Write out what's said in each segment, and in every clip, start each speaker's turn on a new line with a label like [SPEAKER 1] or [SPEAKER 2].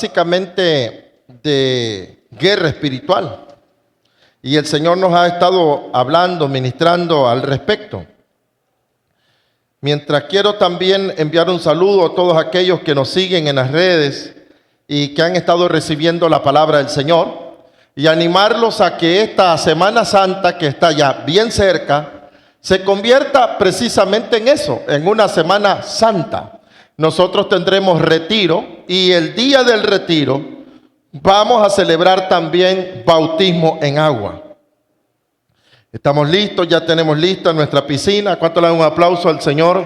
[SPEAKER 1] Básicamente de guerra espiritual. Y el Señor nos ha estado hablando, ministrando al respecto. Mientras quiero también enviar un saludo a todos aquellos que nos siguen en las redes y que han estado recibiendo la palabra del Señor, y animarlos a que esta Semana Santa, que está ya bien cerca, se convierta precisamente en eso, en una Semana Santa. Nosotros tendremos retiro y el día del retiro vamos a celebrar también bautismo en agua. Estamos listos, ya tenemos lista nuestra piscina. ¿Cuánto le dan un aplauso al Señor?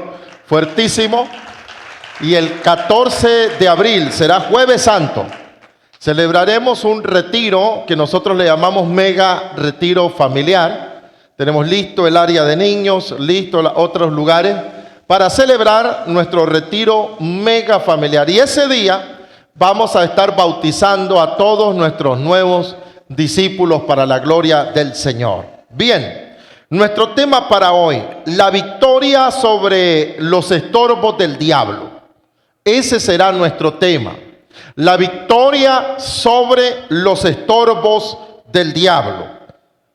[SPEAKER 1] Fuertísimo. Y el 14 de abril será Jueves Santo. Celebraremos un retiro que nosotros le llamamos mega retiro familiar. Tenemos listo el área de niños, listo otros lugares para celebrar nuestro retiro mega familiar. Y ese día vamos a estar bautizando a todos nuestros nuevos discípulos para la gloria del Señor. Bien, nuestro tema para hoy, la victoria sobre los estorbos del diablo. Ese será nuestro tema, la victoria sobre los estorbos del diablo.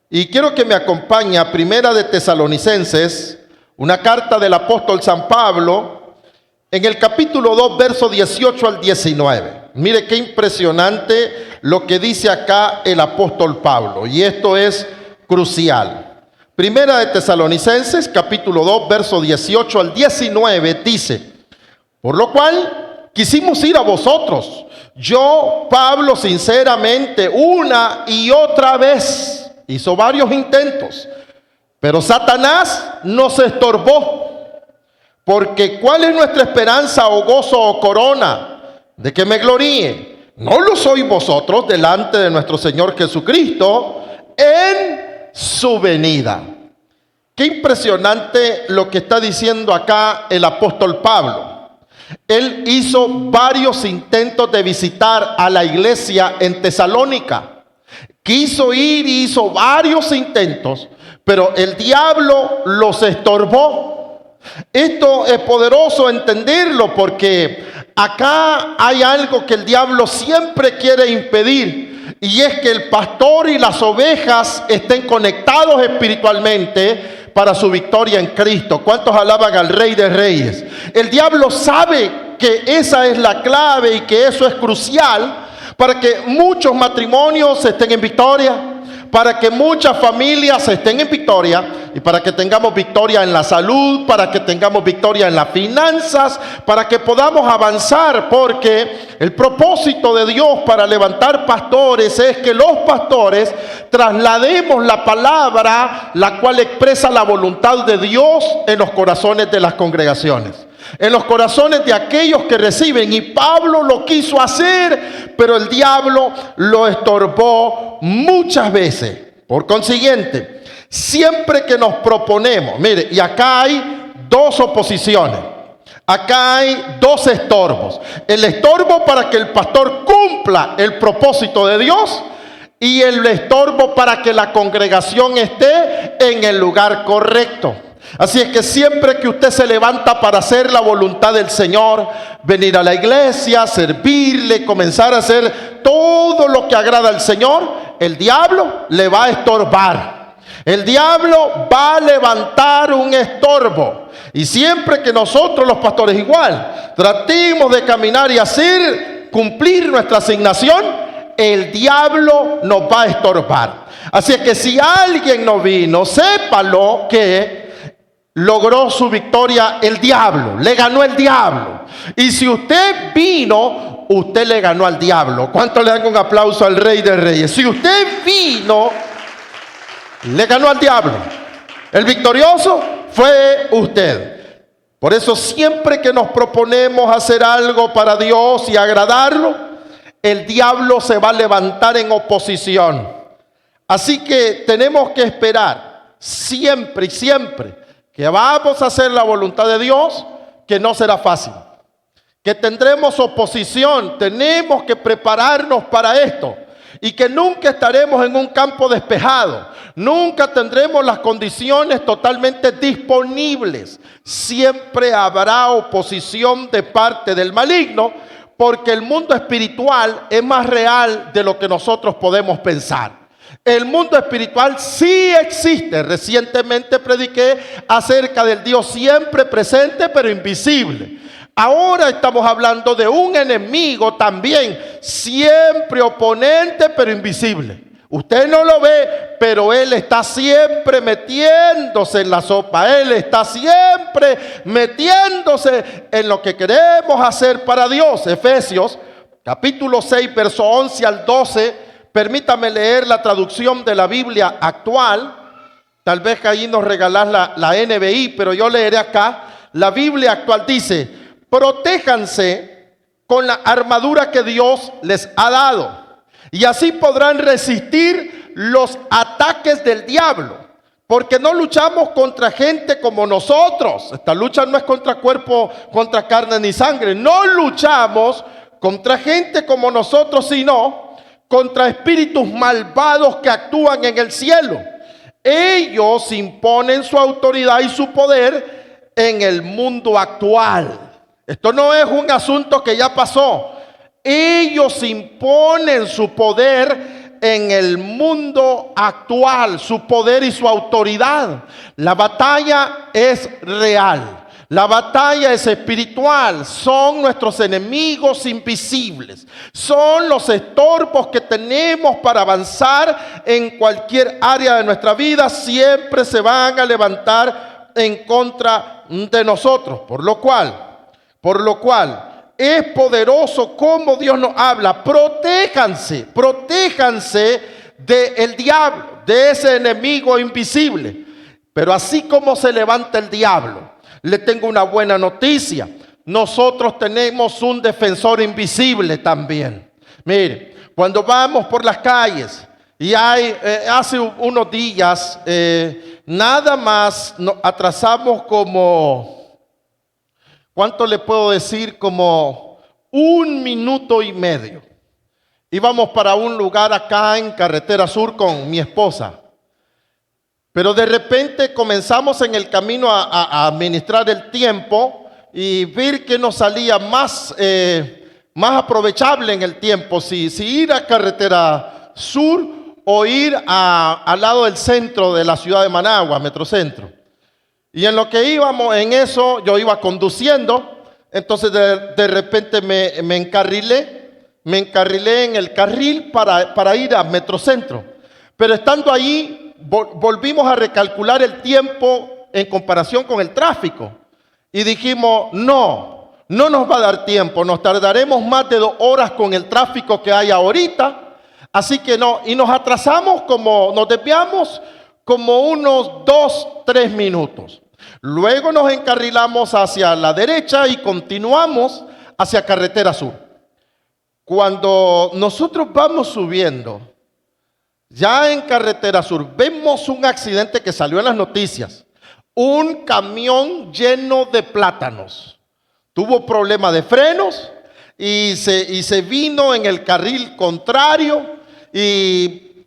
[SPEAKER 1] Y quiero que me acompañe a Primera de Tesalonicenses, una carta del apóstol San Pablo, en el capítulo 2, verso 18 al 19. Mire qué impresionante lo que dice acá el apóstol Pablo, y esto es crucial. Primera de Tesalonicenses, capítulo 2, verso 18 al 19, dice: por lo cual quisimos ir a vosotros, yo, Pablo, sinceramente, una y otra vez, hizo varios intentos, pero Satanás nos estorbó. Porque ¿cuál es nuestra esperanza o gozo o corona de que me gloríe? ¿No lo sois vosotros delante de nuestro Señor Jesucristo en su venida? Qué impresionante lo que está diciendo acá el apóstol Pablo. Él hizo varios intentos de visitar a la iglesia en Tesalónica. Quiso ir y hizo varios intentos, pero el diablo los estorbó. Esto es poderoso entenderlo, porque acá hay algo que el diablo siempre quiere impedir, y es que el pastor y las ovejas estén conectados espiritualmente para su victoria en Cristo. ¿Cuántos alaban al Rey de Reyes? El diablo sabe que esa es la clave y que eso es crucial para que muchos matrimonios estén en victoria, para que muchas familias estén en victoria, y para que tengamos victoria en la salud, para que tengamos victoria en las finanzas, para que podamos avanzar, porque el propósito de Dios para levantar pastores es que los pastores traslademos la palabra, la cual expresa la voluntad de Dios, en los corazones de las congregaciones, en los corazones de aquellos que reciben. Y Pablo lo quiso hacer, pero el diablo lo estorbó muchas veces. Por consiguiente, siempre que nos proponemos, mire, y acá hay dos oposiciones, acá hay dos estorbos: el estorbo para que el pastor cumpla el propósito de Dios, y el estorbo para que la congregación esté en el lugar correcto. Así es que siempre que usted se levanta para hacer la voluntad del Señor, venir a la iglesia, servirle, comenzar a hacer todo lo que agrada al Señor, el diablo le va a estorbar. El diablo va a levantar un estorbo. Y siempre que nosotros los pastores igual tratemos de caminar y hacer cumplir nuestra asignación, el diablo nos va a estorbar. Así es que si alguien no vino, sépalo que logró su victoria el diablo, le ganó el diablo. Y si usted vino, usted le ganó al diablo. ¿Cuánto le dan un aplauso al Rey de Reyes? Si usted vino, le ganó al diablo. El victorioso fue usted. Por eso siempre que nos proponemos hacer algo para Dios y agradarlo, el diablo se va a levantar en oposición. Así que tenemos que esperar siempre y siempre que vamos a hacer la voluntad de Dios, que no será fácil, que tendremos oposición. Tenemos que prepararnos para esto, y que nunca estaremos en un campo despejado, nunca tendremos las condiciones totalmente disponibles. Siempre habrá oposición de parte del maligno, porque el mundo espiritual es más real de lo que nosotros podemos pensar. El mundo espiritual sí existe. Recientemente prediqué acerca del Dios siempre presente pero invisible. Ahora estamos hablando de un enemigo también, siempre oponente pero invisible. Usted no lo ve, pero Él está siempre metiéndose en la sopa. Él está siempre metiéndose en lo que queremos hacer para Dios. Efesios capítulo 6, verso 11 al 12. Permítame leer la traducción de la Biblia actual. Tal vez que ahí nos regalás la NBI, pero yo leeré acá. La Biblia actual dice: protéjanse con la armadura que Dios les ha dado, y así podrán resistir los ataques del diablo, porque no luchamos contra gente como nosotros. Esta lucha no es contra cuerpo, contra carne ni sangre. No luchamos contra gente como nosotros, sino contra espíritus malvados que actúan en el cielo. Ellos imponen su autoridad y su poder en el mundo actual. Esto no es un asunto que ya pasó. Ellos imponen su poder en el mundo actual, su poder y su autoridad. La batalla es real. La batalla es espiritual. Son nuestros enemigos invisibles. Son los estorbos que tenemos para avanzar en cualquier área de nuestra vida. Siempre se van a levantar en contra de nosotros. Por lo cual es poderoso como Dios nos habla. Protéjanse del diablo, de ese enemigo invisible. Pero así como se levanta el diablo, le tengo una buena noticia. Nosotros tenemos un defensor invisible también. Mire, cuando vamos por las calles y hace unos días, nada más nos atrasamos como, ¿cuánto le puedo decir? Como 1 minuto y medio. Íbamos para un lugar acá en Carretera Sur con mi esposa. Pero de repente comenzamos en el camino a administrar el tiempo y ver que nos salía más aprovechable en el tiempo, si ir a Carretera Sur o ir al lado del centro de la ciudad de Managua, Metrocentro. Y en lo que íbamos en eso, yo iba conduciendo, entonces de repente me encarrilé en el carril para ir a Metrocentro. Pero estando allí, volvimos a recalcular el tiempo en comparación con el tráfico. Y dijimos, no nos va a dar tiempo, nos tardaremos más de 2 horas con el tráfico que hay ahorita. Así que no, y nos atrasamos nos desviamos como unos 2-3 minutos. Luego nos encarrilamos hacia la derecha y continuamos hacia Carretera Sur. Cuando nosotros vamos subiendo, ya en Carretera Sur, vemos un accidente que salió en las noticias. Un camión lleno de plátanos. Tuvo problema de frenos y se vino en el carril contrario y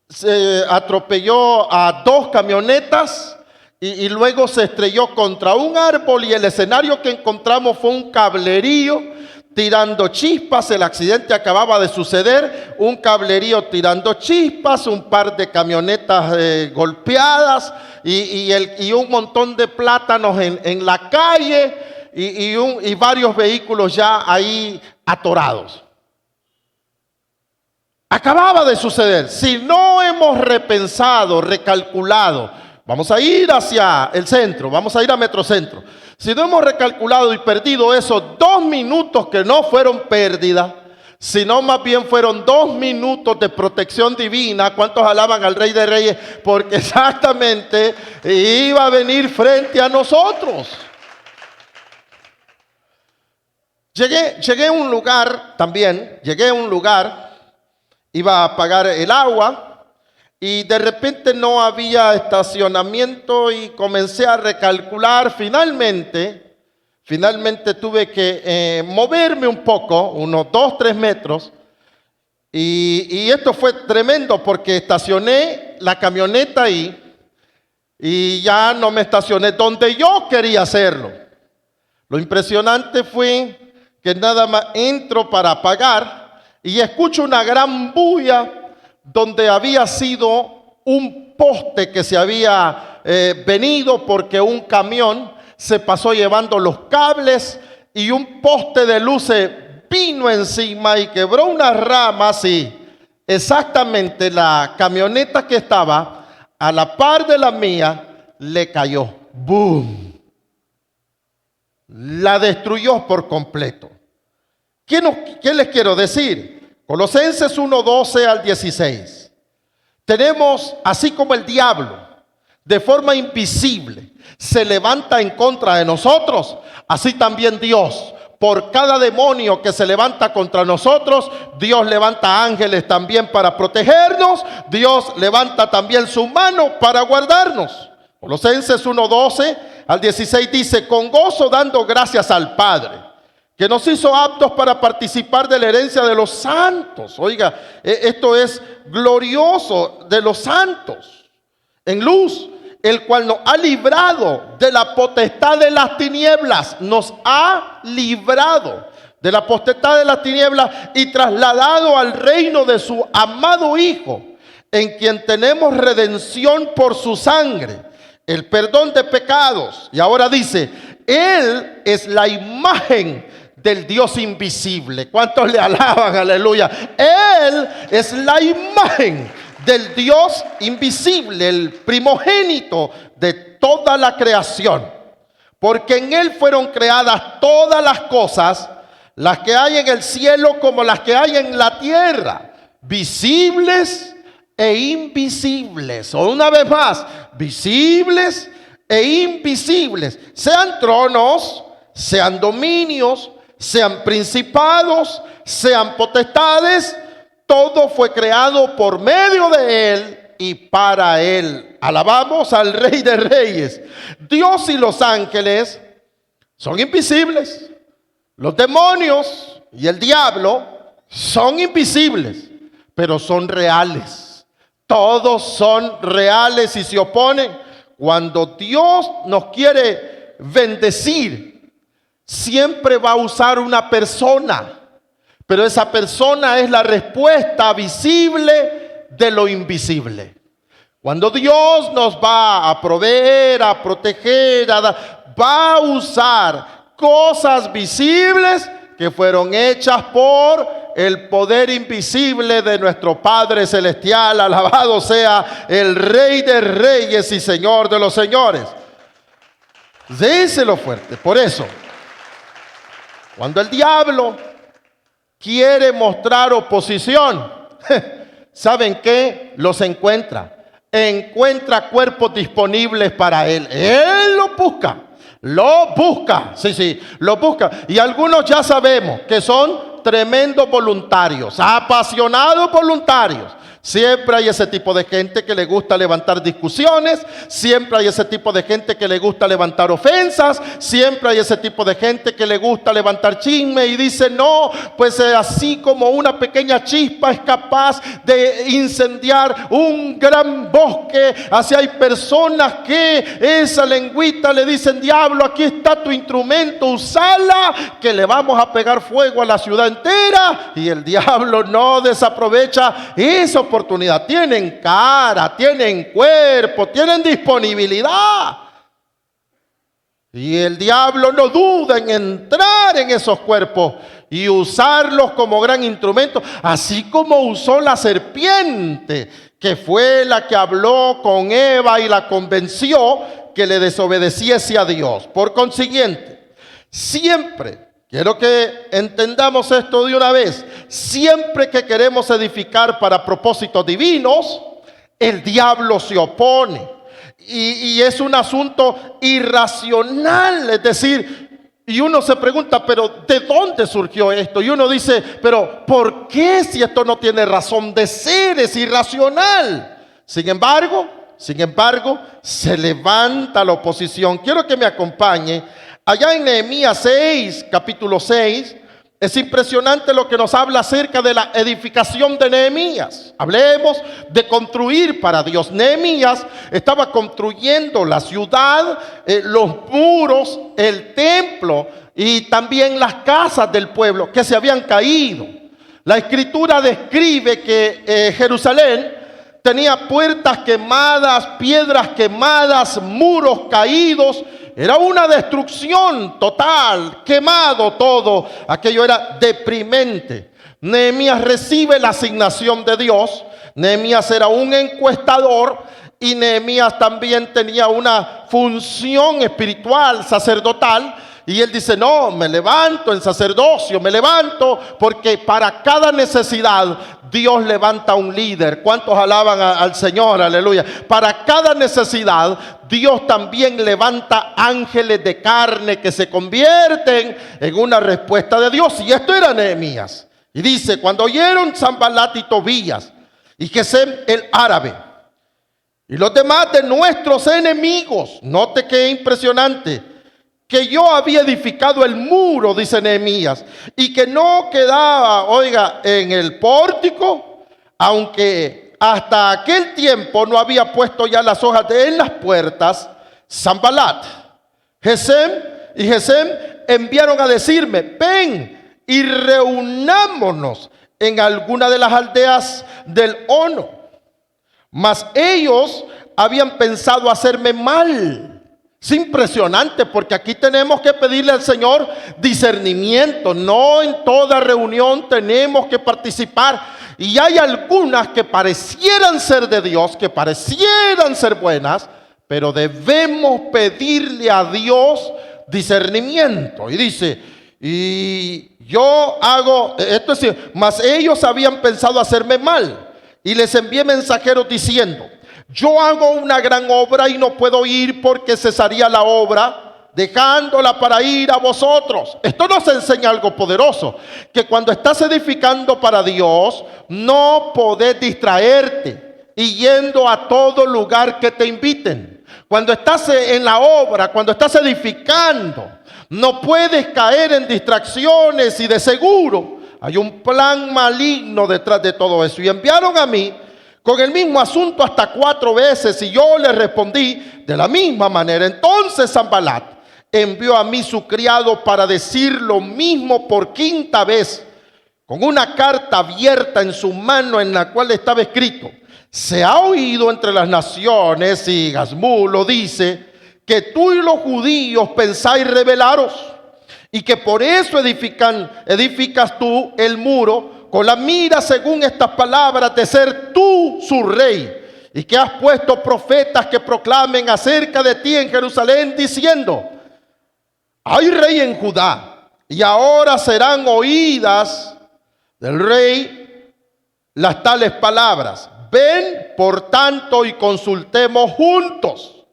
[SPEAKER 1] se atropelló a 2 camionetas y luego se estrelló contra un árbol, y el escenario que encontramos fue un cablerío tirando chispas. El accidente acababa de suceder, un cablerío tirando chispas, un par de camionetas golpeadas y un montón de plátanos en la calle y varios vehículos ya ahí atorados. Acababa de suceder. Si no hemos repensado, recalculado, vamos a ir hacia el centro, vamos a ir a Metrocentro. Si no hemos recalculado y perdido esos 2 minutos que no fueron pérdida, sino más bien fueron 2 minutos de protección divina. ¿Cuántos alaban al Rey de Reyes? Porque exactamente iba a venir frente a nosotros. Llegué a un lugar también, iba a pagar el agua. Y de repente no había estacionamiento y comencé a recalcular. Finalmente tuve que moverme un poco, unos 2-3 metros. Y esto fue tremendo porque estacioné la camioneta ahí y ya no me estacioné donde yo quería hacerlo. Lo impresionante fue que nada más entro para pagar y escucho una gran bulla donde había sido un poste que se había venido porque un camión se pasó llevando los cables y un poste de luz se vino encima y quebró unas ramas y exactamente la camioneta que estaba a la par de la mía le cayó. ¡Boom! La destruyó por completo. ¿Qué les quiero decir? Colosenses 1:12 al 16. Tenemos, así como el diablo, de forma invisible, se levanta en contra de nosotros, así también Dios, por cada demonio que se levanta contra nosotros, Dios levanta ángeles también para protegernos, Dios levanta también su mano para guardarnos. Colosenses 1:12 al 16 dice: con gozo dando gracias al Padre, que nos hizo aptos para participar de la herencia de los santos. Oiga, esto es glorioso, de los santos, en luz, el cual nos ha librado de la potestad de las tinieblas, nos ha librado de la potestad de las tinieblas y trasladado al reino de su amado Hijo, en quien tenemos redención por su sangre, el perdón de pecados. Y ahora dice: Él es la imagen del Dios invisible. ¿Cuántos le alaban? Aleluya. Él es la imagen del Dios invisible, el primogénito de toda la creación, porque en Él fueron creadas todas las cosas, las que hay en el cielo como las que hay en la tierra, visibles e invisibles. O una vez más, visibles e invisibles, sean tronos, sean dominios, sean principados, sean potestades. Todo fue creado por medio de Él y para Él. Alabamos al Rey de Reyes. Dios y los ángeles son invisibles. Los demonios y el diablo son invisibles, pero son reales. Todos son reales y se oponen. Cuando Dios nos quiere bendecir, siempre va a usar una persona. Pero esa persona es la respuesta visible de lo invisible. Cuando Dios nos va a proveer, a proteger, va a usar cosas visibles que fueron hechas por el poder invisible de nuestro Padre Celestial. Alabado sea el Rey de Reyes y Señor de los Señores. Déselo fuerte. Por eso, cuando el diablo quiere mostrar oposición, ¿saben qué? Los encuentra cuerpos disponibles para él. Él lo busca, sí, lo busca. Y algunos ya sabemos que son tremendos voluntarios, apasionados voluntarios. Siempre hay ese tipo de gente que le gusta levantar discusiones, siempre hay ese tipo de gente que le gusta levantar ofensas, siempre hay ese tipo de gente que le gusta levantar chisme y dice: no, pues así como una pequeña chispa es capaz de incendiar un gran bosque, así hay personas que esa lengüita le dicen: diablo, aquí está tu instrumento, usala, que le vamos a pegar fuego a la ciudad entera. Y el diablo no desaprovecha esa oportunidad. Tienen cara, tienen cuerpo, tienen disponibilidad. Y el diablo no duda en entrar en esos cuerpos y usarlos como gran instrumento, así como usó la serpiente, que fue la que habló con Eva y la convenció que le desobedeciese a Dios. Por consiguiente, siempre, quiero que entendamos esto de una vez, siempre que queremos edificar para propósitos divinos, el diablo se opone. Y es un asunto irracional, es decir, y uno se pregunta: pero ¿de dónde surgió esto? Y uno dice: pero ¿por qué, si esto no tiene razón de ser? Es irracional. Sin embargo, se levanta la oposición. Quiero que me acompañe allá en Nehemías 6, capítulo 6. Es impresionante lo que nos habla acerca de la edificación de Nehemías. Hablemos de construir para Dios. Nehemías estaba construyendo la ciudad, los muros, el templo, y también las casas del pueblo que se habían caído. La escritura describe que Jerusalén tenía puertas quemadas, piedras quemadas, muros caídos. Era una destrucción total, quemado todo. Aquello era deprimente. Nehemías recibe la asignación de Dios. Nehemías era un encuestador y Nehemías también tenía una función espiritual, sacerdotal. Y él dice, no, me levanto en sacerdocio, me levanto porque para cada necesidad Dios levanta un líder. ¿Cuántos alaban al Señor? Aleluya. Para cada necesidad Dios también levanta ángeles de carne que se convierten en una respuesta de Dios. Y esto era Nehemías. Y dice, cuando oyeron Sanballat y Tobías y Gesem el árabe y los demás de nuestros enemigos, note qué impresionante, que yo había edificado el muro, dice Nehemías, y que no quedaba, oiga, en el pórtico, aunque hasta aquel tiempo no había puesto ya las hojas en las puertas, Sanballat, Gesem y Gesem enviaron a decirme, ven y reunámonos en alguna de las aldeas del Ono. Mas ellos habían pensado hacerme mal. Es impresionante porque aquí tenemos que pedirle al Señor discernimiento. No en toda reunión tenemos que participar. Y hay algunas que parecieran ser de Dios, que parecieran ser buenas, pero debemos pedirle a Dios discernimiento. Y dice, y yo hago, esto es decir, mas ellos habían pensado hacerme mal. Y les envié mensajeros diciendo, yo hago una gran obra y no puedo ir porque cesaría la obra, dejándola para ir a vosotros. Esto nos enseña algo poderoso, que cuando estás edificando para Dios, no podés distraerte y yendo a todo lugar que te inviten. Cuando estás en la obra, cuando estás edificando, no puedes caer en distracciones y de seguro hay un plan maligno detrás de todo eso. Y enviaron a mí con el mismo asunto hasta 4 veces y yo le respondí de la misma manera. Entonces Sanballat envió a mí su criado para decir lo mismo por 5ª vez, con una carta abierta en su mano en la cual estaba escrito, se ha oído entre las naciones, y Gazmulo dice, que tú y los judíos pensáis rebelaros y que por eso edificas tú el muro con la mira, según estas palabras, de ser tú su rey, y que has puesto profetas que proclamen acerca de ti en Jerusalén diciendo, hay rey en Judá, y ahora serán oídas del rey las tales palabras. Ven, por tanto, y consultemos juntos.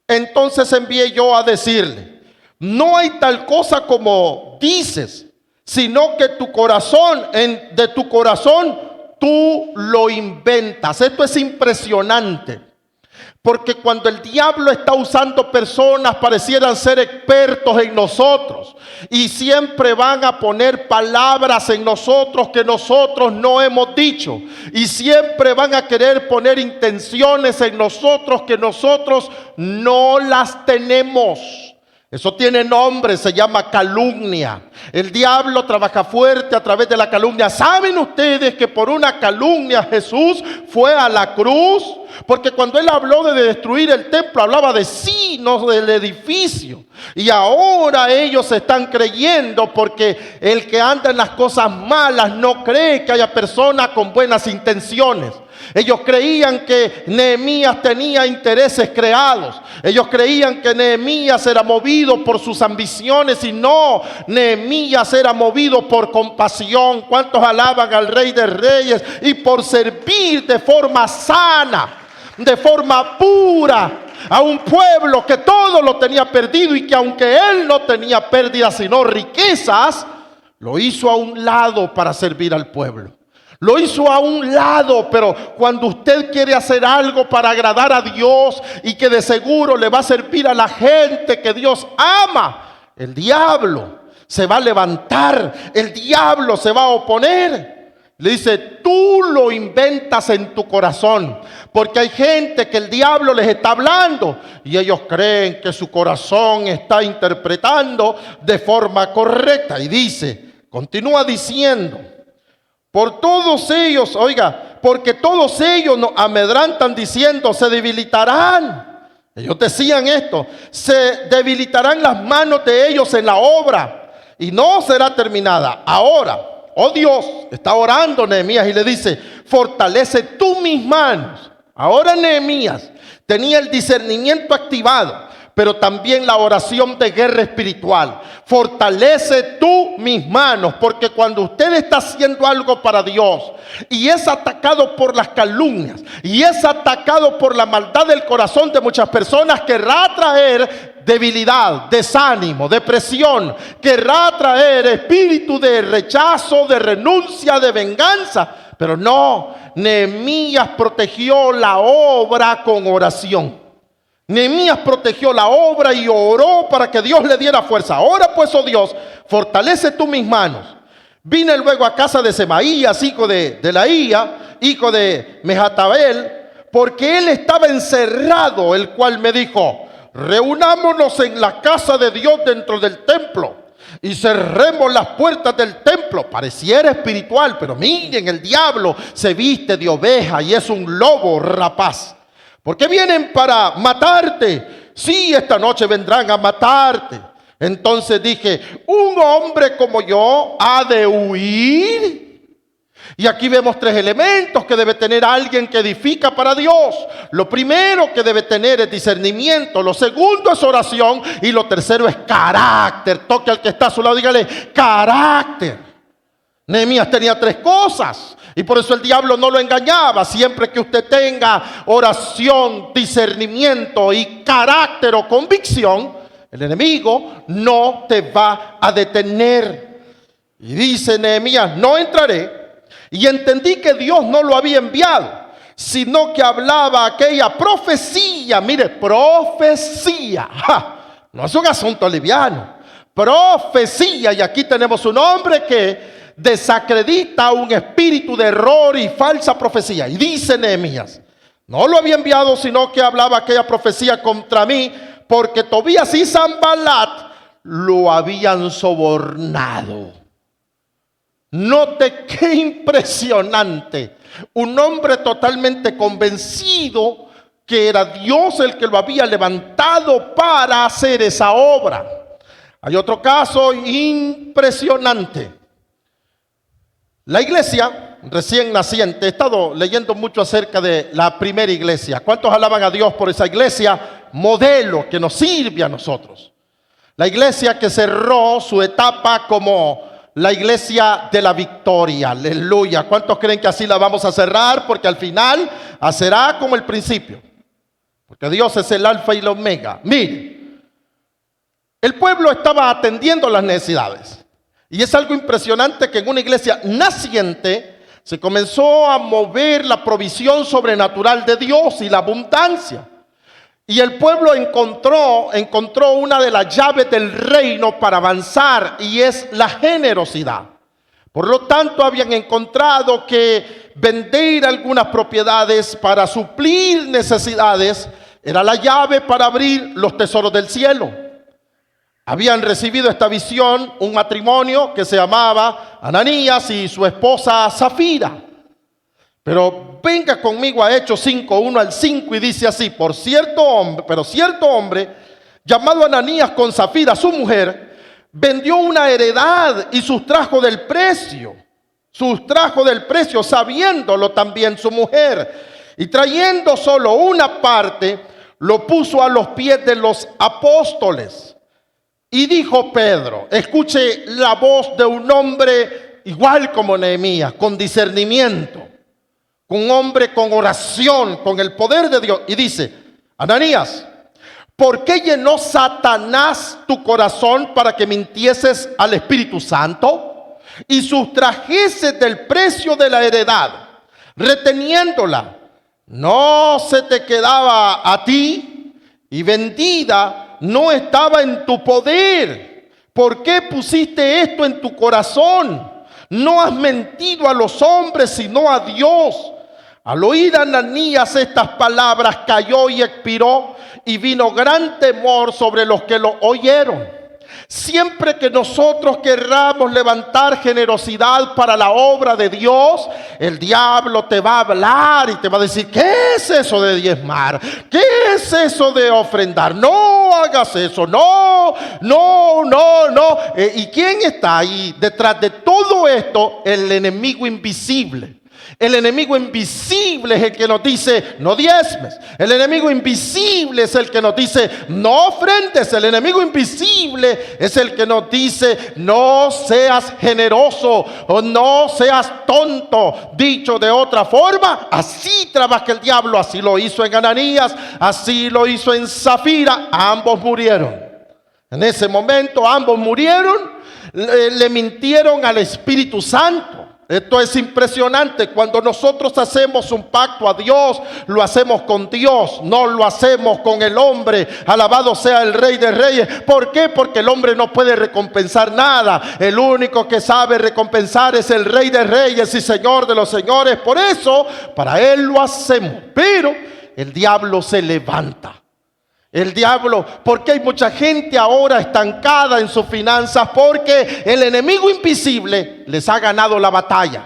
[SPEAKER 1] Entonces envié yo a decirle, no hay tal cosa como dices, sino que tu corazón, de tu corazón, tú lo inventas. Esto es impresionante, porque cuando el diablo está usando personas, parecieran ser expertos en nosotros, y siempre van a poner palabras en nosotros que nosotros no hemos dicho, y siempre van a querer poner intenciones en nosotros que nosotros no las tenemos. Eso tiene nombre, se llama calumnia. El diablo trabaja fuerte a través de la calumnia. ¿Saben ustedes que por una calumnia Jesús fue a la cruz? Porque cuando él habló de destruir el templo, hablaba de sí, no del edificio. Y ahora ellos están creyendo, porque el que anda en las cosas malas no cree que haya personas con buenas intenciones. Ellos creían que Nehemías tenía intereses creados. Ellos creían que Nehemías era movido por sus ambiciones, y no, Nehemías era movido por compasión. ¿Cuántos alaban al Rey de Reyes? Y por servir de forma sana, de forma pura, a un pueblo que todo lo tenía perdido, y que aunque él no tenía pérdidas sino riquezas, lo hizo a un lado para servir al pueblo. Lo hizo a un lado. Pero cuando usted quiere hacer algo para agradar a Dios y que de seguro le va a servir a la gente que Dios ama, el diablo se va a levantar, el diablo se va a oponer. Le dice, tú lo inventas en tu corazón, porque hay gente que el diablo les está hablando y ellos creen que su corazón está interpretando de forma correcta. Y dice, continúa diciendo, por todos ellos, oiga, porque todos ellos nos amedrantan diciendo, se debilitarán. Ellos decían esto, se debilitarán las manos de ellos en la obra y no será terminada. Ahora, oh Dios, está orando Nehemías y le dice, fortalece tú mis manos. Ahora Nehemías tenía el discernimiento activado, pero también la oración de guerra espiritual. Fortalece tú mis manos, porque cuando usted está haciendo algo para Dios y es atacado por las calumnias y es atacado por la maldad del corazón de muchas personas, querrá traer debilidad, desánimo, depresión, querrá traer espíritu de rechazo, de renuncia, de venganza. Pero no, Nehemías protegió la obra con oración. Nehemías protegió la obra y oró para que Dios le diera fuerza. Ahora pues, oh Dios, fortalece tú mis manos. Vine luego a casa de Semaías, hijo de Delaía, hijo de Mejatabel, porque él estaba encerrado, el cual me dijo, reunámonos en la casa de Dios dentro del templo y cerremos las puertas del templo. Pareciera espiritual, pero miren, el diablo se viste de oveja y es un lobo rapaz. ¿Por qué vienen para matarte? Sí, esta noche vendrán a matarte. Entonces dije, ¿un hombre como yo ha de huir? Y aquí vemos tres elementos que debe tener alguien que edifica para Dios. Lo primero que debe tener es discernimiento. Lo segundo es oración. Y lo tercero es carácter. Toque al que está a su lado, dígale, carácter. Nehemías tenía tres cosas. Y por eso el diablo no lo engañaba. Siempre que usted tenga oración, discernimiento y carácter o convicción, el enemigo no te va a detener. Y dice Nehemías, no entraré. Y entendí que Dios no lo había enviado, sino que hablaba aquella profecía. Mire, profecía. ¡Ja! No es un asunto liviano. Profecía. Y aquí tenemos un hombre que desacredita un espíritu de error y falsa profecía. Y dice Nehemías, no lo había enviado, sino que hablaba aquella profecía contra mí, porque Tobías y Sanballat lo habían sobornado. Note qué impresionante. Un hombre totalmente convencido que era Dios el que lo había levantado para hacer esa obra. Hay otro caso impresionante. La iglesia recién naciente, he estado leyendo mucho acerca de la primera iglesia. ¿Cuántos alaban a Dios por esa iglesia modelo que nos sirve a nosotros? La iglesia que cerró su etapa como la iglesia de la victoria. Aleluya. ¿Cuántos creen que así la vamos a cerrar? Porque al final será como el principio. Porque Dios es el alfa y el omega. Mire, el pueblo estaba atendiendo las necesidades. Y es algo impresionante que en una iglesia naciente se comenzó a mover la provisión sobrenatural de Dios y la abundancia. Y el pueblo encontró una de las llaves del reino para avanzar, y es la generosidad. Por lo tanto, habían encontrado que vender algunas propiedades para suplir necesidades era la llave para abrir los tesoros del cielo. Habían recibido esta visión un matrimonio que se llamaba Ananías y su esposa Zafira. Pero venga conmigo a Hechos 5, 1 al 5, y dice así: cierto hombre llamado Ananías con Zafira, su mujer, vendió una heredad y sustrajo del precio, sabiéndolo también su mujer, y trayendo solo una parte, lo puso a los pies de los apóstoles. Y dijo Pedro, escuche la voz de un hombre igual como Nehemías, con discernimiento, un hombre con oración, con el poder de Dios. Y dice: Ananías, ¿por qué llenó Satanás tu corazón para que mintieses al Espíritu Santo y sustrajeses del precio de la heredad, reteniéndola? No se te quedaba a ti, y vendida no estaba en tu poder. ¿Por qué pusiste esto en tu corazón? No has mentido a los hombres, sino a Dios. Al oír Ananías estas palabras, cayó y expiró, y vino gran temor sobre los que lo oyeron. Siempre que nosotros querramos levantar generosidad para la obra de Dios, el diablo te va a hablar y te va a decir: ¿qué es eso de diezmar? ¿Qué es eso de ofrendar? No hagas eso, no. ¿Y quién está ahí detrás de todo esto? El enemigo invisible. El enemigo invisible es el que nos dice: no diezmes. El enemigo invisible es el que nos dice: no ofrendes. El enemigo invisible es el que nos dice: no seas generoso o no seas tonto. Dicho de otra forma, así trabaja el diablo. Así lo hizo en Ananías, así lo hizo en Zafira. Ambos murieron. En ese momento ambos murieron. Le mintieron al Espíritu Santo. Esto es impresionante. Cuando nosotros hacemos un pacto a Dios, lo hacemos con Dios, no lo hacemos con el hombre. Alabado sea el Rey de Reyes. ¿Por qué? Porque el hombre no puede recompensar nada. El único que sabe recompensar es el Rey de Reyes y Señor de los señores. Por eso, para Él lo hacemos. Pero el diablo se levanta. El diablo, porque hay mucha gente ahora estancada en sus finanzas, porque el enemigo invisible les ha ganado la batalla.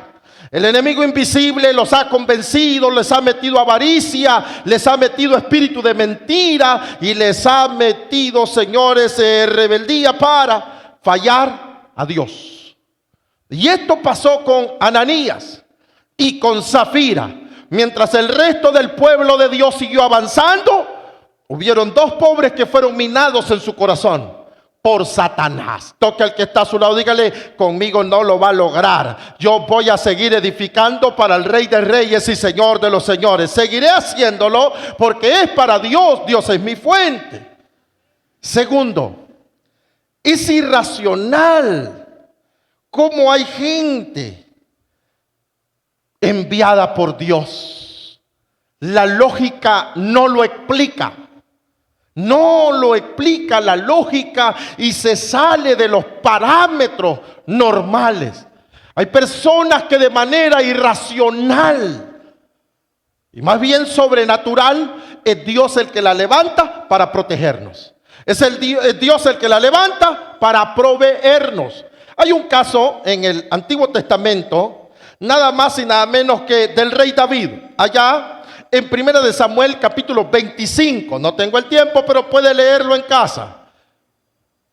[SPEAKER 1] El enemigo invisible los ha convencido, les ha metido avaricia, les ha metido espíritu de mentira y les ha metido, señores, rebeldía para fallar a Dios. Y esto pasó con Ananías y con Zafira. Mientras el resto del pueblo de Dios siguió avanzando, hubieron dos pobres que fueron minados en su corazón por Satanás. Toque al que está a su lado, dígale: conmigo no lo va a lograr. Yo voy a seguir edificando para el Rey de Reyes y Señor de los señores. Seguiré haciéndolo porque es para Dios. Dios es mi fuente. Segundo, es irracional cómo hay gente enviada por Dios. La lógica no lo explica. No lo explica la lógica y se sale de los parámetros normales. Hay personas que de manera irracional y más bien sobrenatural, es Dios el que la levanta para protegernos. Es Dios el que la levanta para proveernos. Hay un caso en el Antiguo Testamento, nada más y nada menos que del rey David, allá en 1 de Samuel capítulo 25. No tengo el tiempo, pero puede leerlo en casa.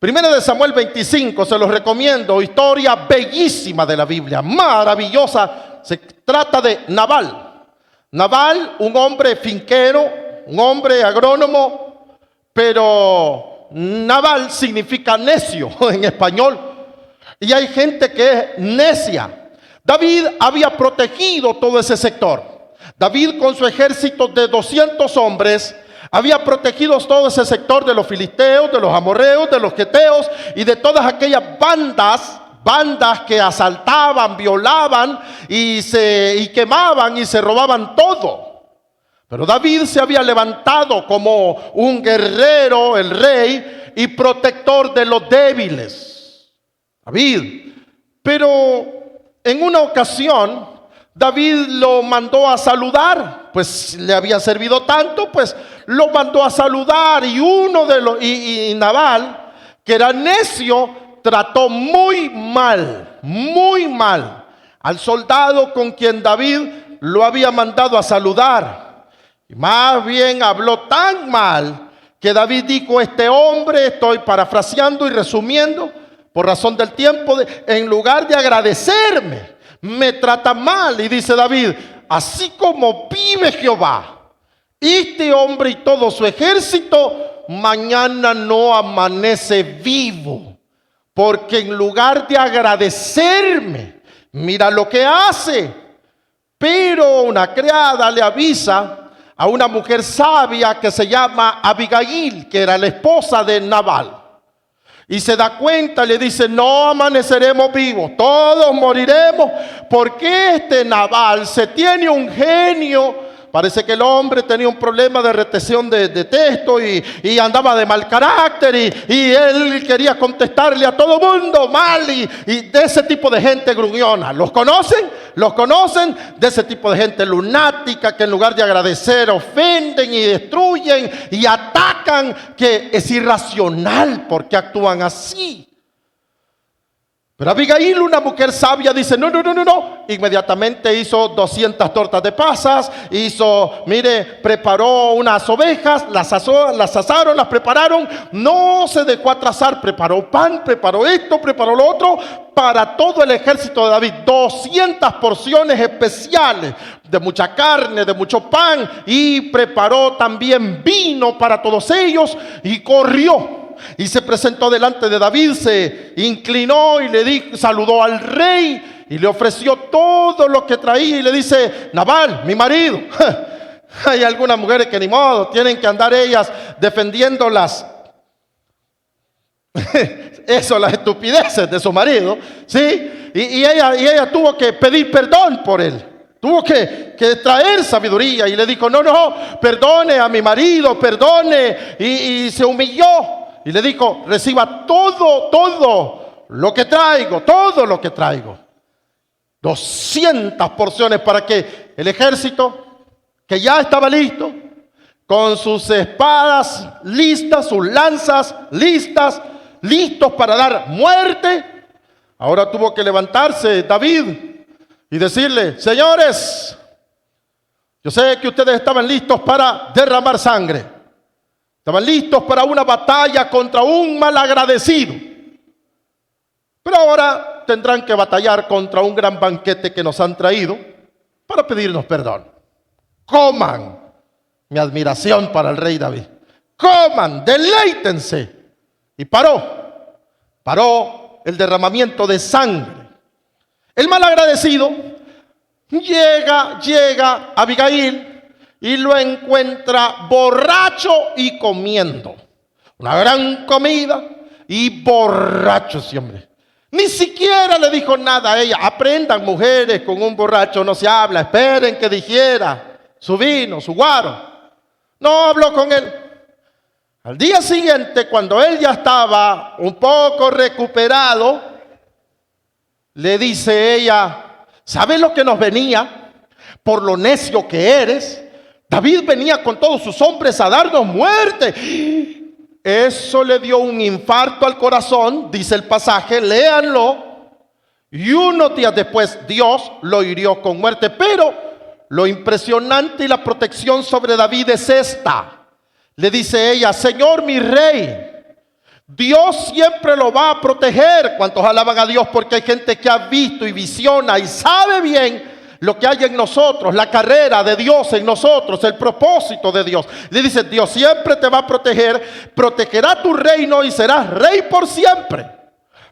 [SPEAKER 1] 1 de Samuel 25, se los recomiendo. Historia bellísima de la Biblia, maravillosa. Se trata de Nabal. Nabal, un hombre finquero, un hombre agrónomo, pero Nabal significa necio en español. Y hay gente que es necia. David había protegido todo ese sector. David, con su ejército de 200 hombres, había protegido todo ese sector de los filisteos, de los amorreos, de los geteos y de todas aquellas bandas que asaltaban, violaban y quemaban y se robaban todo. Pero David se había levantado como un guerrero, el rey y protector de los débiles. David. Pero en una ocasión David lo mandó a saludar, pues le había servido tanto, pues lo mandó a saludar, y Nabal, que era necio, trató muy mal al soldado con quien David lo había mandado a saludar. Y más bien habló tan mal que David dijo: este hombre, estoy parafraseando y resumiendo por razón del tiempo, en lugar de agradecerme, me trata mal. Y dice David: así como vive Jehová, este hombre y todo su ejército mañana no amanece vivo, porque en lugar de agradecerme, mira lo que hace. Pero una criada le avisa a una mujer sabia que se llama Abigail, que era la esposa de Nabal. Y se da cuenta, le dice: no amaneceremos vivos, todos moriremos, porque este Nabal se tiene un genio Parece que el hombre tenía un problema de retención de texto y andaba de mal carácter y él quería contestarle a todo mundo mal y de ese tipo de gente gruñona. ¿Los conocen? ¿Los conocen? De ese tipo de gente lunática que en lugar de agradecer ofenden y destruyen y atacan, que es irracional porque actúan así. Pero Abigail, una mujer sabia, dice, no. Inmediatamente hizo 200 tortas de pasas, preparó unas ovejas, las asaron, las prepararon, no se dejó atrasar, preparó pan, preparó esto, preparó lo otro, para todo el ejército de David, 200 porciones especiales, de mucha carne, de mucho pan, y preparó también vino para todos ellos, y corrió. Y se presentó delante de David, se inclinó y le dijo, saludó al rey y le ofreció todo lo que traía y le dice, Nabal, mi marido. Hay algunas mujeres que ni modo, tienen que andar ellas defendiéndolas. Eso, las estupideces de su marido, ¿sí? Y ella tuvo que pedir perdón por él. Tuvo que traer sabiduría y le dijo, no, perdone a mi marido, perdone. Y se humilló. Y le dijo, reciba todo lo que traigo, todo lo que traigo. 200 porciones para que el ejército, que ya estaba listo, con sus espadas listas, sus lanzas listos para dar muerte. Ahora tuvo que levantarse David y decirle, señores, yo sé que ustedes estaban listos para derramar sangre. Estaban listos para una batalla contra un malagradecido. Pero ahora tendrán que batallar contra un gran banquete que nos han traído para pedirnos perdón. Coman. Mi admiración para el rey David. Coman, deleítense. Y paró el derramamiento de sangre. El malagradecido llega a Abigail y lo encuentra borracho y comiendo. Una gran comida y borracho ese hombre. Ni siquiera le dijo nada a ella. Aprendan, mujeres, con un borracho no se habla. Esperen que dijera su vino, su guaro. No habló con él. Al día siguiente, cuando él ya estaba un poco recuperado, le dice ella, ¿sabes lo que nos venía? Por lo necio que eres. David venía con todos sus hombres a darnos muerte. Eso le dio un infarto al corazón, dice el pasaje, léanlo. Y unos días después Dios lo hirió con muerte. Pero lo impresionante y la protección sobre David es esta. Le dice ella, Señor mi rey, Dios siempre lo va a proteger. ¿Cuántos alaban a Dios? Porque hay gente que ha visto y visiona y sabe bien lo que hay en nosotros, la carrera de Dios en nosotros, el propósito de Dios. Le dice, Dios siempre te va a proteger, protegerá tu reino y serás rey por siempre.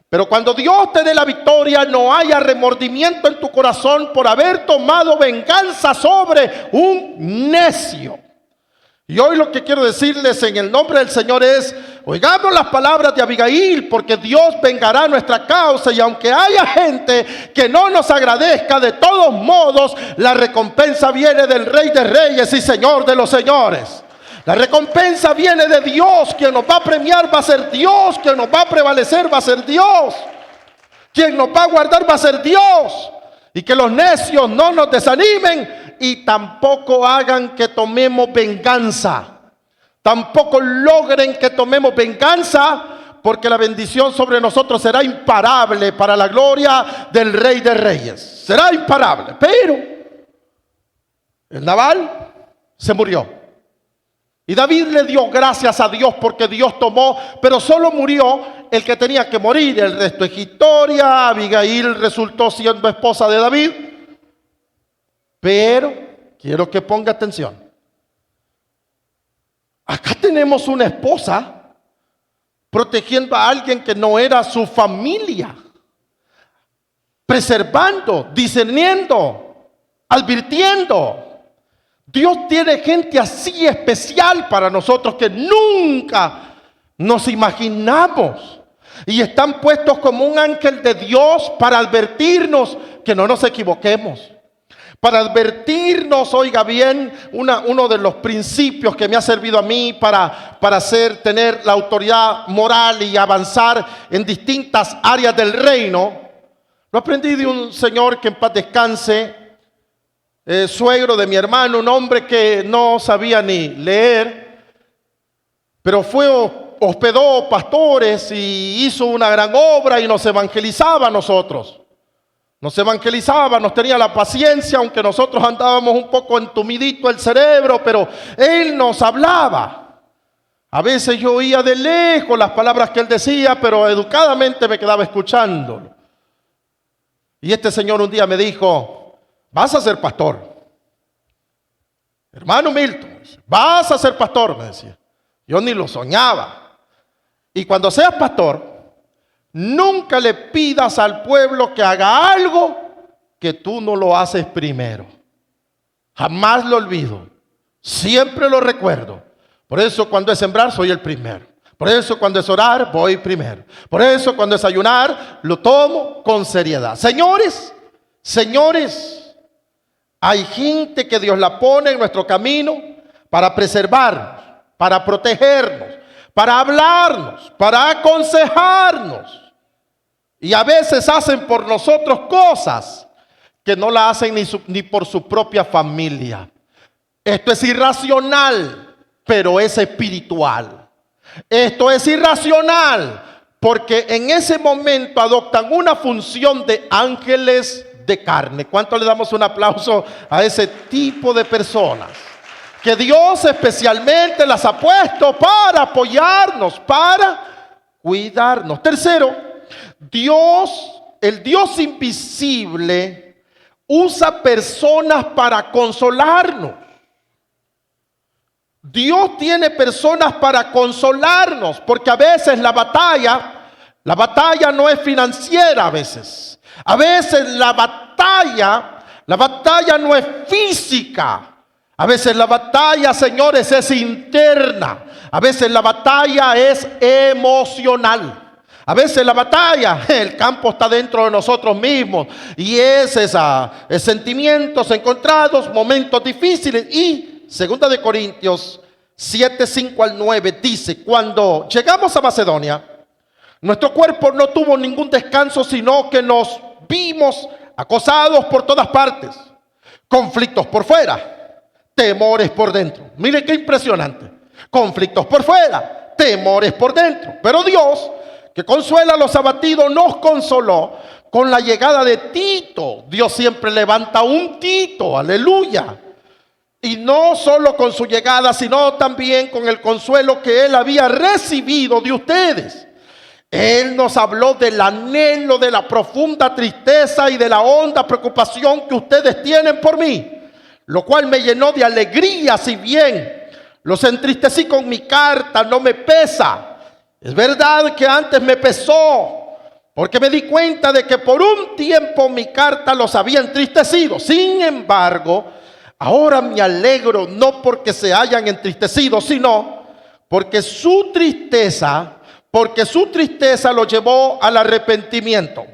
[SPEAKER 1] Pero cuando Dios te dé la victoria, no haya remordimiento en tu corazón por haber tomado venganza sobre un necio. Y hoy lo que quiero decirles en el nombre del Señor es, oigamos las palabras de Abigail, porque Dios vengará nuestra causa. Y aunque haya gente que no nos agradezca, de todos modos, la recompensa viene del Rey de Reyes y Señor de los Señores. La recompensa viene de Dios. Quien nos va a premiar va a ser Dios. Quien nos va a prevalecer va a ser Dios. Quien nos va a guardar va a ser Dios. Y que los necios no nos desanimen y tampoco hagan que tomemos venganza. Tampoco logren que tomemos venganza, porque la bendición sobre nosotros será imparable para la gloria del Rey de Reyes. Será imparable. Pero el Nabal se murió. Y David le dio gracias a Dios porque Dios tomó, pero solo murió el que tenía que morir. El resto es historia. Abigail resultó siendo esposa de David. Pero quiero que ponga atención. Acá tenemos una esposa protegiendo a alguien que no era su familia, preservando, discerniendo, advirtiendo. Dios tiene gente así especial para nosotros que nunca nos imaginamos. Y están puestos como un ángel de Dios para advertirnos que no nos equivoquemos, para advertirnos, oiga bien, uno de los principios que me ha servido a mí para tener la autoridad moral y avanzar en distintas áreas del reino. Lo aprendí de un señor que en paz descanse, suegro de mi hermano, un hombre que no sabía ni leer, pero hospedó pastores y hizo una gran obra y nos evangelizaba a nosotros. Nos evangelizaba, nos tenía la paciencia, aunque nosotros andábamos un poco entumidito el cerebro, pero él nos hablaba. A veces yo oía de lejos las palabras que él decía, pero educadamente me quedaba escuchándolo. Y este señor un día me dijo: vas a ser pastor. Hermano Milton, vas a ser pastor, me decía. Yo ni lo soñaba. Y cuando seas pastor, nunca le pidas al pueblo que haga algo que tú no lo haces primero. Jamás lo olvido. Siempre lo recuerdo. Por eso cuando es sembrar soy el primero. Por eso cuando es orar voy primero. Por eso cuando es ayunar lo tomo con seriedad. Señores, hay gente que Dios la pone en nuestro camino para preservarnos, para protegernos, para hablarnos, para aconsejarnos. Y a veces hacen por nosotros cosas que no la hacen ni por su propia familia. Esto es irracional, pero es espiritual. Esto es irracional porque en ese momento adoptan una función de ángeles de carne. ¿Cuánto le damos un aplauso a ese tipo de personas? Que Dios especialmente las ha puesto para apoyarnos, para cuidarnos. Tercero, el Dios invisible, usa personas para consolarnos. Dios tiene personas para consolarnos, porque a veces la batalla no es financiera a veces. A veces la batalla no es física. A veces la batalla, señores, es interna. A veces la batalla es emocional. A veces la batalla, el campo está dentro de nosotros mismos. Y es sentimientos encontrados, momentos difíciles. Y 2 de Corintios 7, 5 al 9 dice: cuando llegamos a Macedonia, nuestro cuerpo no tuvo ningún descanso, sino que nos vimos acosados por todas partes. Conflictos por fuera, temores por dentro. Mire qué impresionante. Conflictos por fuera, temores por dentro. Pero Dios, que consuela a los abatidos, nos consoló con la llegada de Tito. Dios siempre levanta un Tito, aleluya. Y no solo con su llegada, sino también con el consuelo que él había recibido de ustedes. Él nos habló del anhelo, de la profunda tristeza y de la honda preocupación que ustedes tienen por mí, lo cual me llenó de alegría. Si bien los entristecí con mi carta, no me pesa. Es verdad que antes me pesó, porque me di cuenta de que por un tiempo mi carta los había entristecido. Sin embargo, ahora me alegro, no porque se hayan entristecido, sino porque su tristeza lo llevó al arrepentimiento.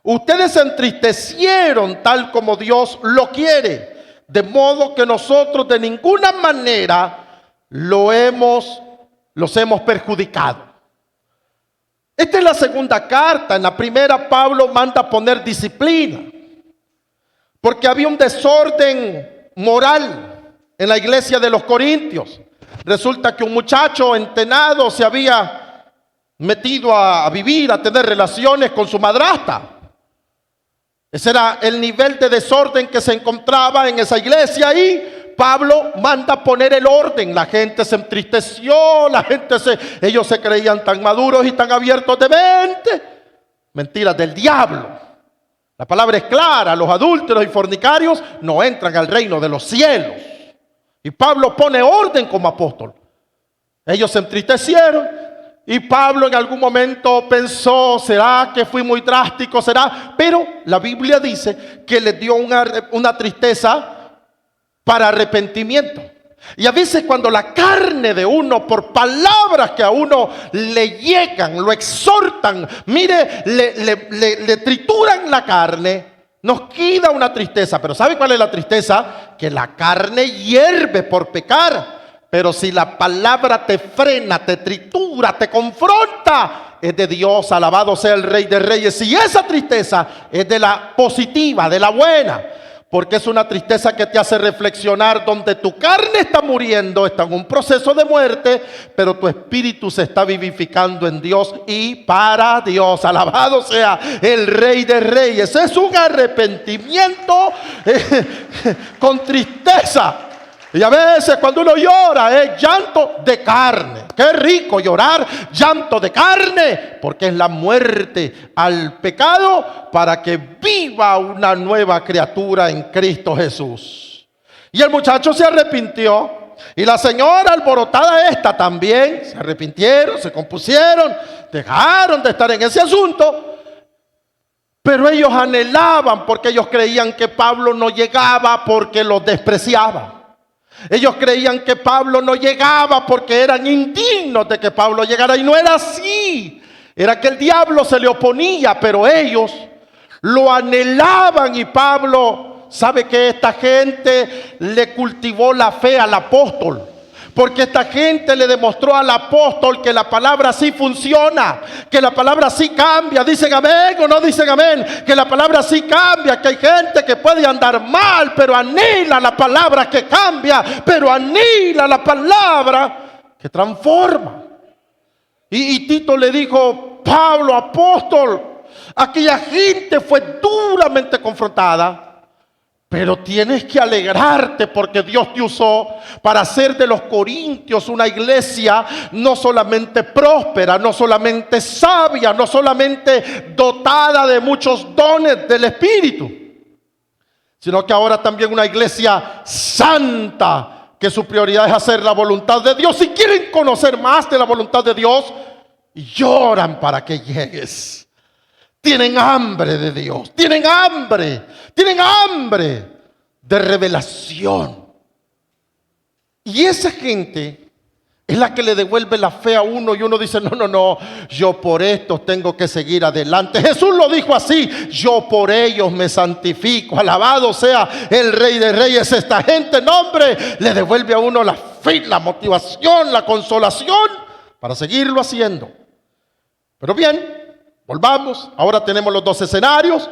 [SPEAKER 1] Ustedes se entristecieron tal como Dios lo quiere, de modo que nosotros de ninguna manera los hemos perjudicado. Esta es la segunda carta. En la primera Pablo manda poner disciplina, porque había un desorden moral en la iglesia de los Corintios. Resulta que un muchacho entenado se había metido a vivir, a tener relaciones con su madrastra. Ese era el nivel de desorden que se encontraba en esa iglesia, y Pablo manda poner el orden. La gente se entristeció, ellos se creían tan maduros y tan abiertos de mente. Mentiras del diablo. La palabra es clara: los adúlteros y fornicarios no entran al reino de los cielos. Y Pablo pone orden como apóstol. Ellos se entristecieron y Pablo en algún momento pensó: ¿será que fui muy drástico? ¿Será? Pero la Biblia dice que les dio una tristeza para arrepentimiento. Y a veces cuando la carne de uno, por palabras que a uno le llegan, lo exhortan, mire, le trituran la carne, Nos queda una tristeza, pero ¿sabe cuál es la tristeza? Que la carne hierve por pecar. Pero si la palabra te frena, te tritura, te confronta, es de Dios, alabado sea el Rey de Reyes. Y esa tristeza es de la positiva, de la buena, porque es una tristeza que te hace reflexionar donde tu carne está muriendo, está en un proceso de muerte, pero tu espíritu se está vivificando en Dios y para Dios. Alabado sea el Rey de Reyes. Es un arrepentimiento con tristeza. Y a veces cuando uno llora es llanto de carne. Qué rico llorar llanto de carne, porque es la muerte al pecado para que viva una nueva criatura en Cristo Jesús. Y el muchacho se arrepintió. Y la señora alborotada esta también se arrepintieron, se compusieron, dejaron de estar en ese asunto. Pero ellos anhelaban, porque ellos creían que Pablo no llegaba porque los despreciaba. Ellos creían que Pablo no llegaba porque eran indignos de que Pablo llegara, y no era así. Era que el diablo se le oponía, pero ellos lo anhelaban. Y Pablo, sabe que esta gente le cultivó la fe al apóstol, porque esta gente le demostró al apóstol que la palabra sí funciona, que la palabra sí cambia. ¿Dicen amén o no dicen amén? Que la palabra sí cambia, que hay gente que puede andar mal, pero anhela la palabra que cambia, pero anhela la palabra que transforma. Y Tito le dijo: Pablo, apóstol, aquella gente fue duramente confrontada, pero tienes que alegrarte porque Dios te usó para hacer de los corintios una iglesia no solamente próspera, no solamente sabia, no solamente dotada de muchos dones del Espíritu, sino que ahora también una iglesia santa, que su prioridad es hacer la voluntad de Dios. Si quieren conocer más de la voluntad de Dios, lloran para que llegues. Tienen hambre de Dios, tienen hambre de revelación. Y esa gente es la que le devuelve la fe a uno, y uno dice: no, yo por esto tengo que seguir adelante. Jesús lo dijo así: yo por ellos me santifico. Alabado sea el Rey de Reyes. Esta gente, no, hombre, le devuelve a uno la fe, la motivación, la consolación para seguirlo haciendo. Pero bien, volvamos. Ahora tenemos los dos escenarios.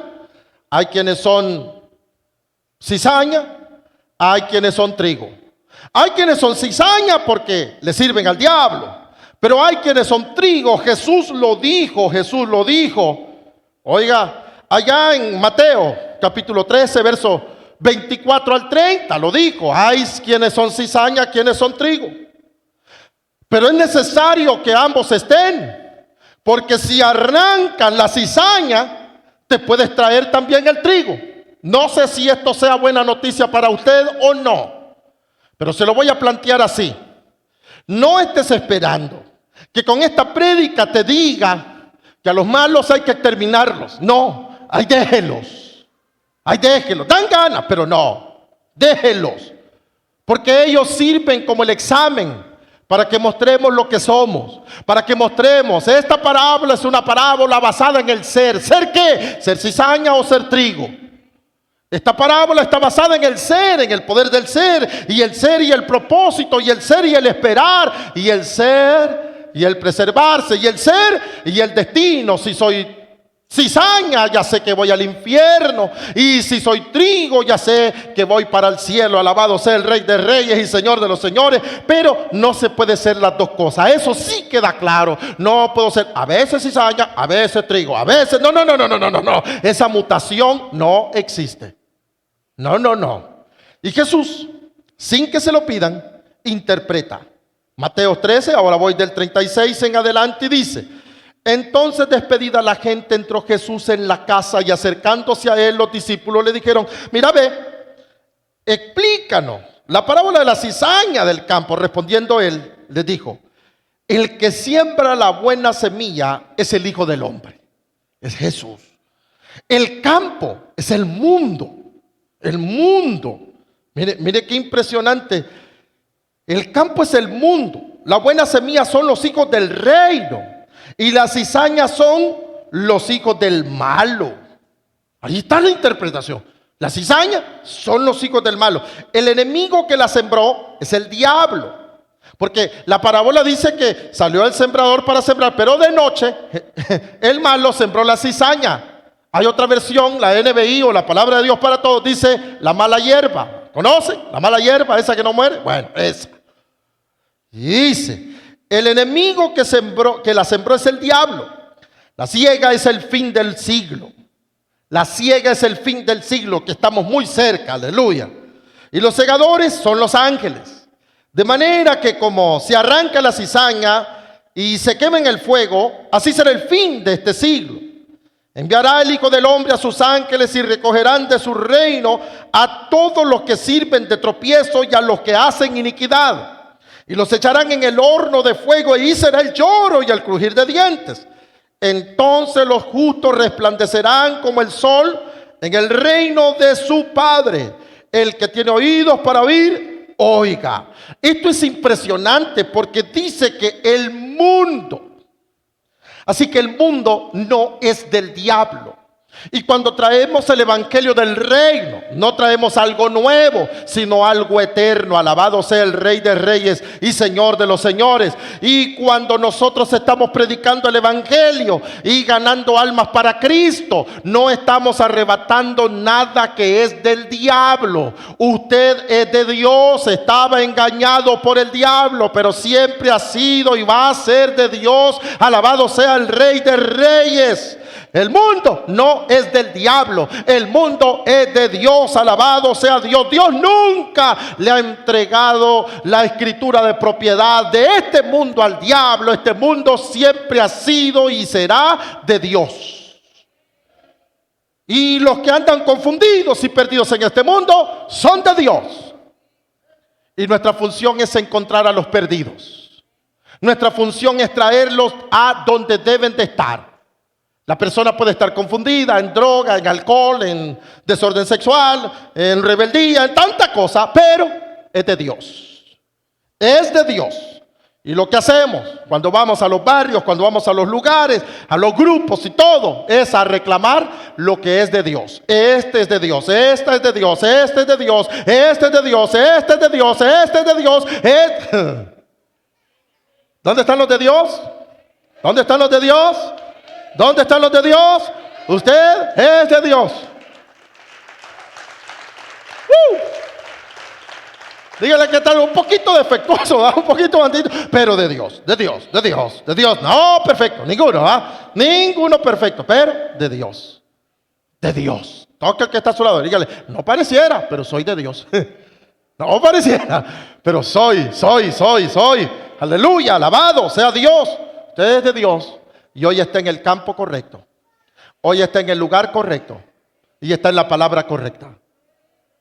[SPEAKER 1] Hay quienes son cizaña, hay quienes son trigo. Hay quienes son cizaña porque le sirven al diablo, pero hay quienes son trigo. Jesús lo dijo. Oiga, allá en Mateo capítulo 13, verso 24 al 30, lo dijo. Hay quienes son cizaña, quienes son trigo. Pero es necesario que ambos estén. Porque si arrancan la cizaña, te puedes traer también el trigo. No sé si esto sea buena noticia para usted o no, pero se lo voy a plantear así. No estés esperando que con esta prédica te diga que a los malos hay que exterminarlos. No, ahí déjelos. Dan ganas, pero no, déjelos. Porque ellos sirven como el examen para que mostremos lo que somos, para que mostremos. Esta parábola es una parábola basada en el ser. ¿Ser qué? ¿Ser cizaña o ser trigo? Esta parábola está basada en el ser, en el poder del ser, y el ser y el propósito, y el ser y el esperar, y el ser y el preservarse, y el ser y el destino. Si soy cizaña, ya sé que voy al infierno, y si soy trigo, ya sé que voy para el cielo. Alabado sea el Rey de Reyes y Señor de los señores. Pero no se puede ser las dos cosas, eso sí queda claro. No puedo ser a veces cizaña, a veces trigo, a veces no. Esa mutación no existe. No. Y Jesús, sin que se lo pidan, interpreta. Mateo 13, ahora voy del 36 en adelante, y dice: entonces, despedida la gente, entró Jesús en la casa, y acercándose a él los discípulos le dijeron: mira, ve, explícanos la parábola de la cizaña del campo. Respondiendo él, les dijo: el que siembra la buena semilla es el Hijo del Hombre, es Jesús. El campo es el mundo. Mire qué impresionante. El campo es el mundo. La buena semilla son los hijos del reino, y las cizañas son los hijos del malo. Ahí está la interpretación. La cizaña son los hijos del malo. El enemigo que la sembró es el diablo. Porque la parábola dice que salió el sembrador para sembrar, pero de noche el malo sembró la cizaña. Hay otra versión, la NBI o la palabra de Dios para todos, dice la mala hierba. ¿Conocen? La mala hierba, esa que no muere. Bueno, esa. Y dice, el enemigo que la sembró es el diablo. La siega es el fin del siglo. La siega es el fin del siglo, que estamos muy cerca, aleluya. Y los segadores son los ángeles. De manera que como se arranca la cizaña y se quema en el fuego, así será el fin de este siglo. Enviará el Hijo del Hombre a sus ángeles y recogerán de su reino a todos los que sirven de tropiezo y a los que hacen iniquidad. Y los echarán en el horno de fuego, y ahí será el lloro y el crujir de dientes. Entonces los justos resplandecerán como el sol en el reino de su Padre. El que tiene oídos para oír, oiga. Esto es impresionante porque dice que el mundo, así que el mundo no es del diablo. Y cuando traemos el evangelio del reino, no traemos algo nuevo, sino algo eterno. Alabado sea el Rey de Reyes y Señor de los Señores. Y cuando nosotros estamos predicando el evangelio y ganando almas para Cristo, no estamos arrebatando nada que es del diablo. Usted es de Dios, estaba engañado por el diablo, pero siempre ha sido y va a ser de Dios. Alabado sea el Rey de Reyes. El mundo no es del diablo, el mundo es de Dios, alabado sea Dios. Dios nunca le ha entregado la escritura de propiedad de este mundo al diablo. Este mundo siempre ha sido y será de Dios. Y los que andan confundidos y perdidos en este mundo son de Dios. Y nuestra función es encontrar a los perdidos. Nuestra función es traerlos a donde deben de estar. La persona puede estar confundida en droga, en alcohol, en desorden sexual, en rebeldía, en tanta cosa, pero es de Dios. Es de Dios. Y lo que hacemos cuando vamos a los barrios, cuando vamos a los lugares, a los grupos y todo, es a reclamar lo que es de Dios. Este es de Dios, este es de Dios, este es de Dios, este es de Dios, este es de Dios, este es de Dios. ¿Dónde están los de Dios? ¿Dónde están los de Dios? ¿Dónde están los de Dios? Usted es de Dios. Dígale que está un poquito defectuoso, ¿verdad? Un poquito bandito, pero de Dios, de Dios, de Dios, de Dios. No perfecto, ninguno, ¿verdad? Ninguno perfecto, pero de Dios. De Dios. Toca el que está a su lado, dígale, no pareciera, pero soy de Dios. No pareciera, pero soy. Aleluya, alabado sea Dios. Usted es de Dios. Y hoy está en el campo correcto. Hoy está en el lugar correcto. Y está en la palabra correcta.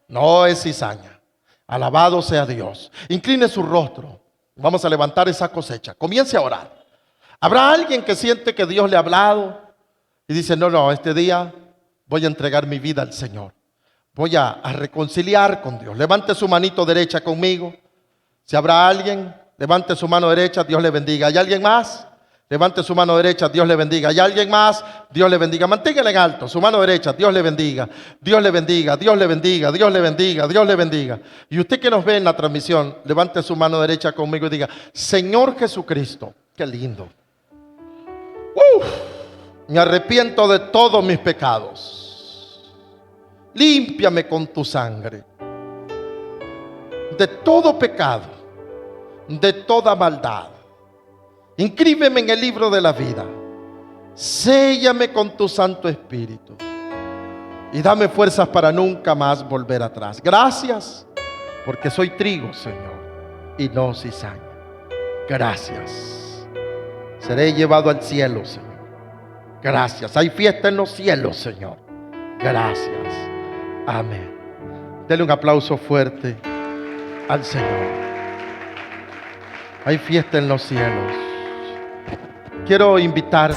[SPEAKER 1] No es cizaña. Alabado sea Dios. Incline su rostro. Vamos a levantar esa cosecha. Comience a orar. ¿Habrá alguien que siente que Dios le ha hablado? Y dice, no, este día voy a entregar mi vida al Señor. Voy a reconciliar con Dios. Levante su manito derecha conmigo. Si habrá alguien, levante su mano derecha. Dios le bendiga. ¿Hay alguien más? Levante su mano derecha, Dios le bendiga. ¿Hay alguien más? Dios le bendiga. Manténgala en alto, su mano derecha, Dios le bendiga. Dios le bendiga, Dios le bendiga, Dios le bendiga, Dios le bendiga. Y usted que nos ve en la transmisión, levante su mano derecha conmigo y diga, Señor Jesucristo, qué lindo. Me arrepiento de todos mis pecados. Límpiame con tu sangre. De todo pecado, de toda maldad. Inscríbeme en el libro de la vida. Séllame con tu Santo Espíritu. Y dame fuerzas para nunca más volver atrás. Gracias, porque soy trigo, Señor, y no cizaña. Gracias. Seré llevado al cielo, Señor. Gracias. Hay fiesta en los cielos, Señor. Gracias. Amén. Dele un aplauso fuerte al Señor. Hay fiesta en los cielos. Quiero invitar